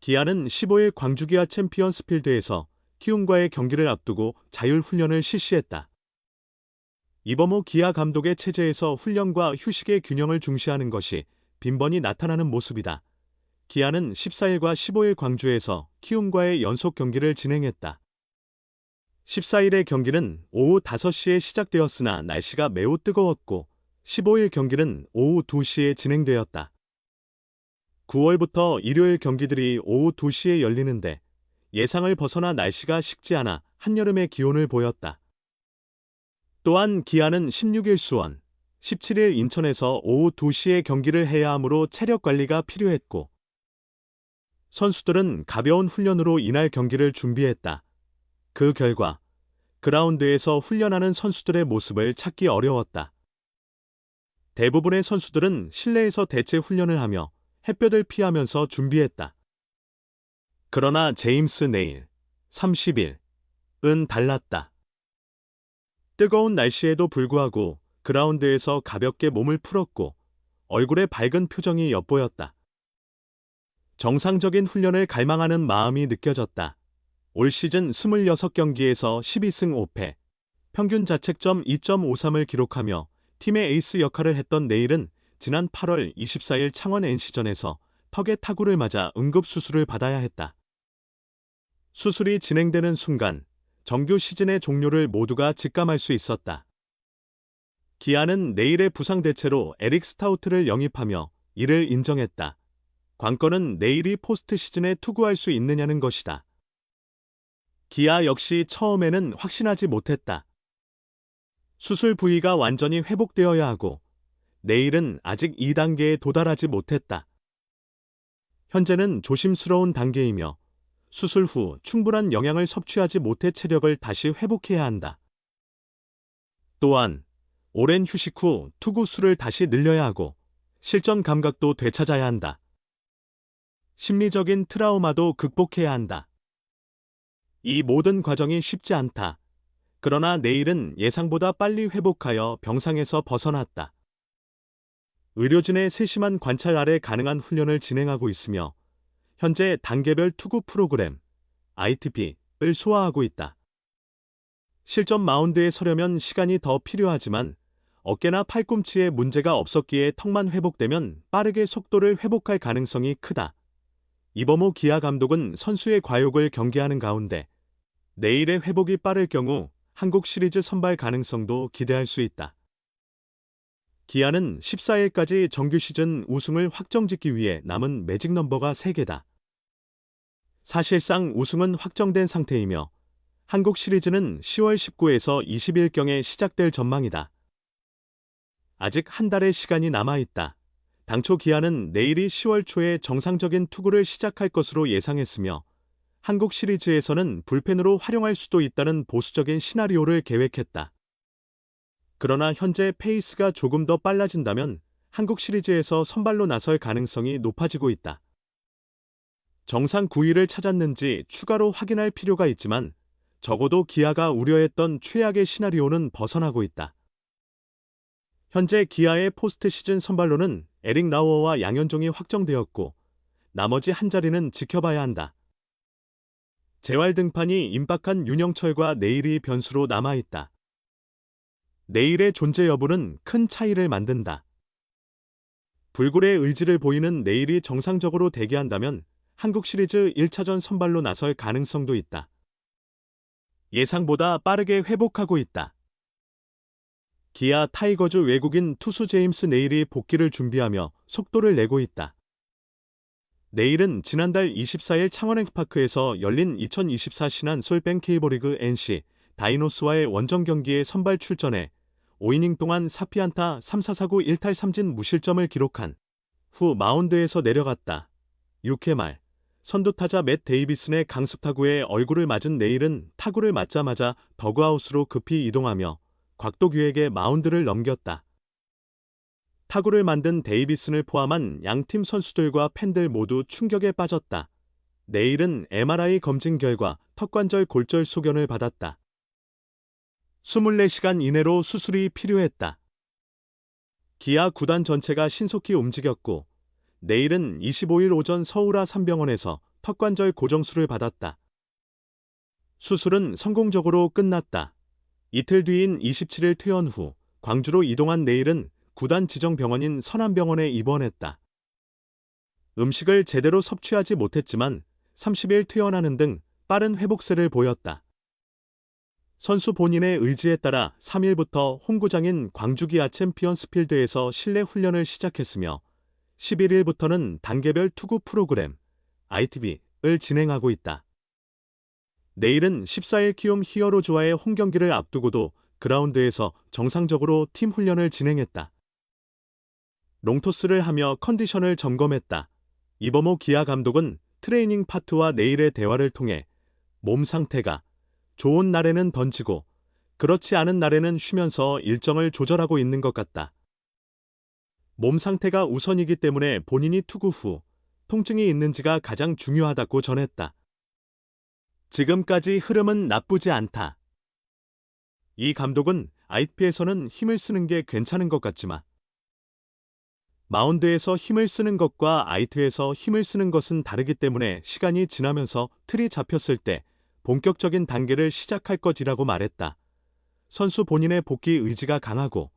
기아는 15일 광주기아 챔피언스필드에서 키움과의 경기를 앞두고 자율훈련을 실시했다. 이범호 기아 감독의 체제에서 훈련과 휴식의 균형을 중시하는 것이 빈번히 나타나는 모습이다. 기아는 14일과 15일 광주에서 키움과의 연속 경기를 진행했다. 14일의 경기는 오후 5시에 시작되었으나 날씨가 매우 뜨거웠고 15일 경기는 오후 2시에 진행되었다. 9월부터 일요일 경기들이 오후 2시에 열리는데 예상을 벗어나 날씨가 식지 않아 한여름의 기온을 보였다. 또한 기아는 16일 수원, 17일 인천에서 오후 2시에 경기를 해야 하므로 체력 관리가 필요했고 선수들은 가벼운 훈련으로 이날 경기를 준비했다. 그 결과 그라운드에서 훈련하는 선수들의 모습을 찾기 어려웠다. 대부분의 선수들은 실내에서 대체 훈련을 하며 햇볕을 피하면서 준비했다. 그러나 제임스 네일, 30일은 달랐다. 뜨거운 날씨에도 불구하고 그라운드에서 가볍게 몸을 풀었고 얼굴에 밝은 표정이 엿보였다. 정상적인 훈련을 갈망하는 마음이 느껴졌다. 올 시즌 26경기에서 12승 5패, 평균 자책점 2.53을 기록하며 팀의 에이스 역할을 했던 네일은 지난 8월 24일 창원 NC전에서 턱에 타구를 맞아 응급수술을 받아야 했다. 수술이 진행되는 순간 정규 시즌의 종료를 모두가 직감할 수 있었다. 기아는 네일의 부상 대체로 에릭 스타우트를 영입하며 이를 인정했다. 관건은 네일이 포스트 시즌에 투구할 수 있느냐는 것이다. 기아 역시 처음에는 확신하지 못했다. 수술 부위가 완전히 회복되어야 하고 네일은 아직 2단계에 도달하지 못했다. 현재는 조심스러운 단계이며 수술 후 충분한 영양을 섭취하지 못해 체력을 다시 회복해야 한다. 또한 오랜 휴식 후 투구 수를 다시 늘려야 하고 실전 감각도 되찾아야 한다. 심리적인 트라우마도 극복해야 한다. 이 모든 과정이 쉽지 않다. 그러나 네일은 예상보다 빨리 회복하여 병상에서 벗어났다. 의료진의 세심한 관찰 아래 가능한 훈련을 진행하고 있으며 현재 단계별 투구 프로그램 ITP를 소화하고 있다. 실전 마운드에 서려면 시간이 더 필요하지만 어깨나 팔꿈치에 문제가 없었기에 턱만 회복되면 빠르게 속도를 회복할 가능성이 크다. 이범호 기아 감독은 선수의 과욕을 경계하는 가운데 내일의 회복이 빠를 경우 한국 시리즈 선발 가능성도 기대할 수 있다. 기아는 14일까지 정규 시즌 우승을 확정짓기 위해 남은 매직 넘버가 3개다. 사실상 우승은 확정된 상태이며 한국 시리즈는 10월 19에서 20일경에 시작될 전망이다. 아직 한 달의 시간이 남아있다. 당초 기아는 내일이 10월 초에 정상적인 투구를 시작할 것으로 예상했으며 한국 시리즈에서는 불펜으로 활용할 수도 있다는 보수적인 시나리오를 계획했다. 그러나 현재 페이스가 조금 더 빨라진다면 한국 시리즈에서 선발로 나설 가능성이 높아지고 있다. 정상 구위를 찾았는지 추가로 확인할 필요가 있지만 적어도 기아가 우려했던 최악의 시나리오는 벗어나고 있다. 현재 기아의 포스트 시즌 선발로는 에릭 나우어와 양현종이 확정되었고 나머지 한 자리는 지켜봐야 한다. 재활 등판이 임박한 윤영철과 내일이 변수로 남아있다. 내일의 존재 여부는 큰 차이를 만든다. 불굴의 의지를 보이는 내일이 정상적으로 대기한다면 한국 시리즈 1차전 선발로 나설 가능성도 있다. 예상보다 빠르게 회복하고 있다. 기아 타이거즈 외국인 투수 제임스 네일이 복귀를 준비하며 속도를 내고 있다. 네일은 지난달 24일 창원행파크에서 열린 2024 신한 솔뱅 케이버리그 NC 다이노스와의 원정 경기에 선발 출전해 5이닝 동안 4피안타 3사사구 1탈3진 무실점을 기록한 후 마운드에서 내려갔다. 6회 말 선두타자 맷 데이비슨의 강습 타구에 얼굴을 맞은 네일은 타구를 맞자마자 더그아웃으로 급히 이동하며 곽도규에게 마운드를 넘겼다. 타구를 만든 데이비슨을 포함한 양팀 선수들과 팬들 모두 충격에 빠졌다. 내일은 MRI 검진 결과 턱관절 골절 소견을 받았다. 24시간 이내로 수술이 필요했다. 기아 구단 전체가 신속히 움직였고 내일은 25일 오전 서울아 3병원에서 턱관절 고정술을 받았다. 수술은 성공적으로 끝났다. 이틀 뒤인 27일 퇴원 후 광주로 이동한 내일은 구단 지정 병원인 선안병원에 입원했다. 음식을 제대로 섭취하지 못했지만 30일 퇴원하는 등 빠른 회복세를 보였다. 선수 본인의 의지에 따라 3일부터 홈구장인 광주기아 챔피언스필드에서 실내 훈련을 시작했으며 11일부터는 단계별 투구 프로그램 ITB를 진행하고 있다. 내일은 14일 키움 히어로즈와의 홈경기를 앞두고도 그라운드에서 정상적으로 팀 훈련을 진행했다. 롱토스를 하며 컨디션을 점검했다. 이범호 기아 감독은 트레이닝 파트와 내일의 대화를 통해 몸 상태가 좋은 날에는 던지고 그렇지 않은 날에는 쉬면서 일정을 조절하고 있는 것 같다. 몸 상태가 우선이기 때문에 본인이 투구 후 통증이 있는지가 가장 중요하다고 전했다. 지금까지 흐름은 나쁘지 않다. 이 감독은 ITP에서는 힘을 쓰는 게 괜찮은 것 같지만 마운드에서 힘을 쓰는 것과 IT에서 힘을 쓰는 것은 다르기 때문에 시간이 지나면서 틀이 잡혔을 때 본격적인 단계를 시작할 것이라고 말했다. 선수 본인의 복귀 의지가 강하고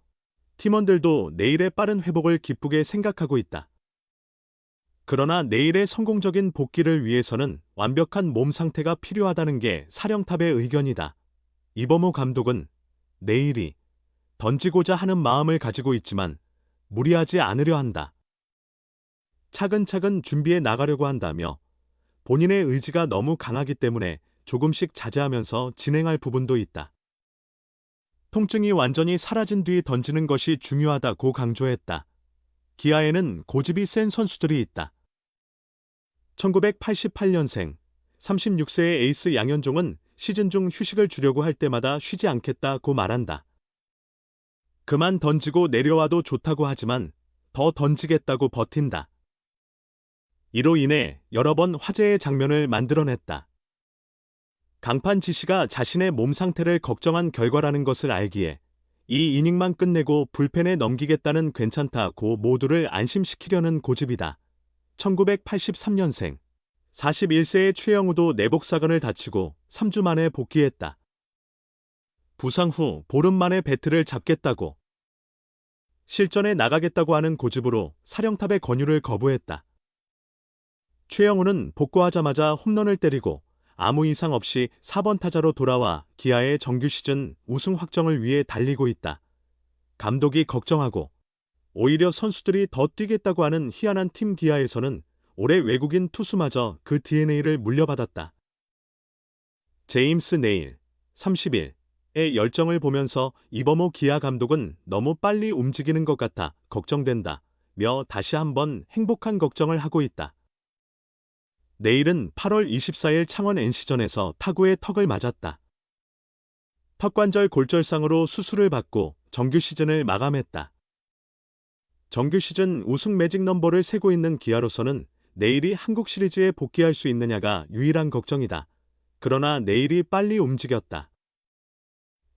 팀원들도 내일의 빠른 회복을 기쁘게 생각하고 있다. 그러나 내일의 성공적인 복귀를 위해서는 완벽한 몸 상태가 필요하다는 게 사령탑의 의견이다. 이범호 감독은 내일이 던지고자 하는 마음을 가지고 있지만 무리하지 않으려 한다. 차근차근 준비해 나가려고 한다며 본인의 의지가 너무 강하기 때문에 조금씩 자제하면서 진행할 부분도 있다. 통증이 완전히 사라진 뒤 던지는 것이 중요하다고 강조했다. 기아에는 고집이 센 선수들이 있다. 1988년생 36세의 에이스 양현종은 시즌 중 휴식을 주려고 할 때마다 쉬지 않겠다고 말한다. 그만 던지고 내려와도 좋다고 하지만 더 던지겠다고 버틴다. 이로 인해 여러 번 화제의 장면을 만들어냈다. 강판 지시가 자신의 몸 상태를 걱정한 결과라는 것을 알기에 이 이닝만 끝내고 불펜에 넘기겠다는 괜찮다고 모두를 안심시키려는 고집이다. 1983년생 41세의 최영우도 내복사근을 다치고 3주 만에 복귀했다. 부상 후 보름 만에 배트를 잡겠다고 실전에 나가겠다고 하는 고집으로 사령탑의 권유를 거부했다. 최영우는 복구하자마자 홈런을 때리고 아무 이상 없이 4번 타자로 돌아와 기아의 정규 시즌 우승 확정을 위해 달리고 있다. 감독이 걱정하고 오히려 선수들이 더 뛰겠다고 하는 희한한 팀 기아에서는 올해 외국인 투수마저 그 DNA를 물려받았다. 제임스 네일 30일의 열정을 보면서 이범호 기아 감독은 너무 빨리 움직이는 것 같아 걱정된다 며 다시 한번 행복한 걱정을 하고 있다. 내일은 8월 24일 창원 NC전에서 타구의 턱을 맞았다. 턱관절 골절상으로 수술을 받고 정규 시즌을 마감했다. 정규 시즌 우승 매직 넘버를 세고 있는 기아로서는 내일이 한국 시리즈에 복귀할 수 있느냐가 유일한 걱정이다. 그러나 내일이 빨리 움직였다.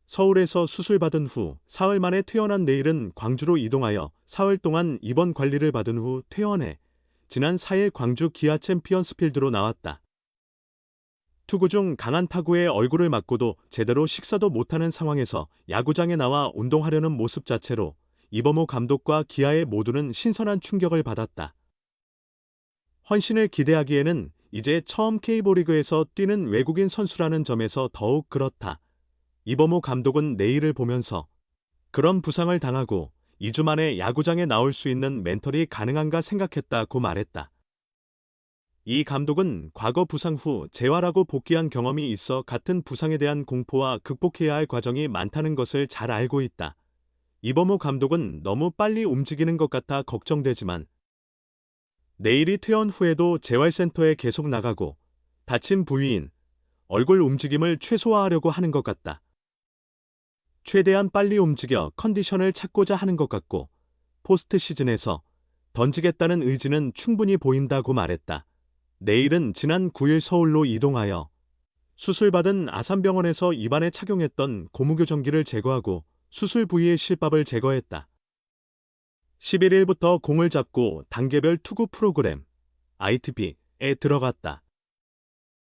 서울에서 수술받은 후 사흘 만에 퇴원한 내일은 광주로 이동하여 사흘 동안 입원 관리를 받은 후 퇴원해 지난 4일 광주 기아 챔피언스필드로 나왔다. 투구 중 강한 타구에 얼굴을 맞고도 제대로 식사도 못하는 상황에서 야구장에 나와 운동하려는 모습 자체로 이범호 감독과 기아의 모두는 신선한 충격을 받았다. 헌신을 기대하기에는 이제 처음 K리그에서 뛰는 외국인 선수라는 점에서 더욱 그렇다. 이범호 감독은 내일을 보면서 그런 부상을 당하고 2주 만에 야구장에 나올 수 있는 멘털이 가능한가 생각했다고 말했다. 이 감독은 과거 부상 후 재활하고 복귀한 경험이 있어 같은 부상에 대한 공포와 극복해야 할 과정이 많다는 것을 잘 알고 있다. 이범호 감독은 너무 빨리 움직이는 것 같아 걱정되지만 내일이 퇴원 후에도 재활센터에 계속 나가고 다친 부위인 얼굴 움직임을 최소화하려고 하는 것 같다. 최대한 빨리 움직여 컨디션을 찾고자 하는 것 같고 포스트 시즌에서 던지겠다는 의지는 충분히 보인다고 말했다. 내일은 지난 9일 서울로 이동하여 수술받은 아산병원에서 입안에 착용했던 고무교정기를 제거하고 수술 부위의 실밥을 제거했다. 11일부터 공을 잡고 단계별 투구 프로그램 ITP에 들어갔다.